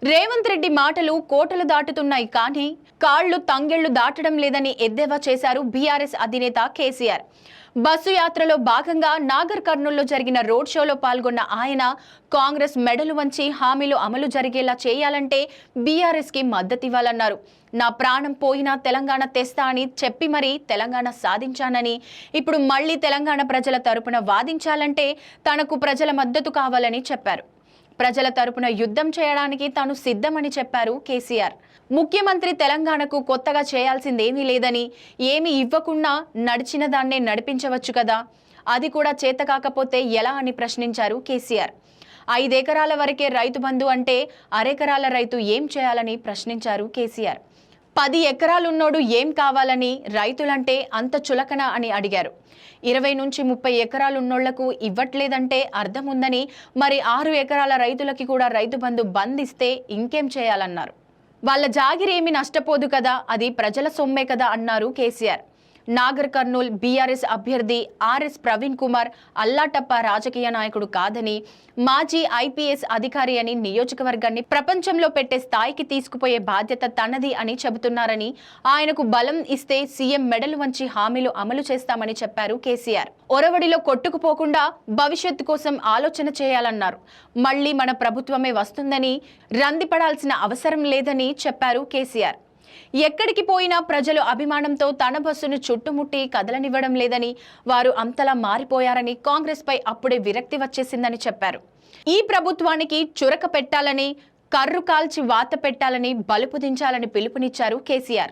రేవంత్ రెడ్డి మాటలు కోటలు దాటుతున్నాయి కానీ కాళ్లు తంగెళ్లు దాటడం లేదని ఎద్దేవా చేశారు బీఆర్ఎస్ అధినేత కేసీఆర్. బస్సు యాత్రలో భాగంగా నాగర్ కర్నూల్లో జరిగిన రోడ్ షోలో పాల్గొన్న ఆయన కాంగ్రెస్ మెడలు వంచి హామీలు అమలు జరిగేలా చేయాలంటే బీఆర్ఎస్ కి మద్దతివ్వాలన్నారు. నా ప్రాణం పోయినా తెలంగాణ తెస్తా అని చెప్పి మరీ తెలంగాణ సాధించానని, ఇప్పుడు మళ్లీ తెలంగాణ ప్రజల తరపున వాదించాలంటే తనకు ప్రజల మద్దతు కావాలని చెప్పారు. ప్రజల తరపున యుద్ధం చేయడానికి తాను సిద్ధమని చెప్పారు కేసీఆర్. ముఖ్యమంత్రి తెలంగాణకు కొత్తగా చేయాల్సిందేమీ లేదని, ఏమీ ఇవ్వకుండా నడిచిన దాన్నే నడిపించవచ్చు కదా, అది కూడా చేతకాకపోతే ఎలా అని ప్రశ్నించారు కేసీఆర్. 5 ఎకరాల వరకే రైతు బంధు అంటే అరెకరాల రైతు ఏం చేయాలని ప్రశ్నించారు కేసీఆర్. 10 ఎకరాలున్నోడు ఏం కావాలని, రైతులంటే అంత చులకన అని అడిగారు. 20 నుంచి 30 ఎకరాలున్నోళ్లకు ఇవ్వట్లేదంటే అర్థం ఉందని, మరి 6 ఎకరాల రైతులకి కూడా రైతు బంధు బంధిస్తే ఇంకేం చేయాలన్నారు. వాళ్ళ జాగిరేమి నష్టపోదు కదా, అది ప్రజల సొమ్మే కదా అన్నారు కేసీఆర్. నాగర్ కర్నూల్ బీఆర్ఎస్ అభ్యర్థి ఆర్ఎస్ ప్రవీణ్ కుమార్ అల్లాటప్ప రాజకీయ నాయకుడు కాదని, మాజీ ఐపీఎస్ అధికారి అని నియోజకవర్గాన్ని ప్రపంచంలో పెట్టే స్థాయికి తీసుకుపోయే బాధ్యత తనది అని చెబుతున్నారని, ఆయనకు బలం ఇస్తే సీఎం మెడలు వంచి హామీలు అమలు చేస్తామని చెప్పారు కేసీఆర్. ఒరవడిలో కొట్టుకుపోకుండా భవిష్యత్తు కోసం ఆలోచన చేయాలన్నారు. మళ్లీ మన ప్రభుత్వమే వస్తుందని, రందిపడాల్సిన అవసరం లేదని చెప్పారు కేసీఆర్. ఎక్కడికి పోయినా ప్రజలు అభిమానంతో తన బస్సును చుట్టుముట్టి కదలనివ్వడం లేదని, వారు అంతలా మారిపోయారని, కాంగ్రెస్ పై అప్పుడే విరక్తి వచ్చేసిందని చెప్పారు. ఈ ప్రభుత్వానికి చురక పెట్టాలని, కర్రు కాల్చి వాత పెట్టాలని, బలుపు దించాలని పిలుపునిచ్చారు కేసీఆర్.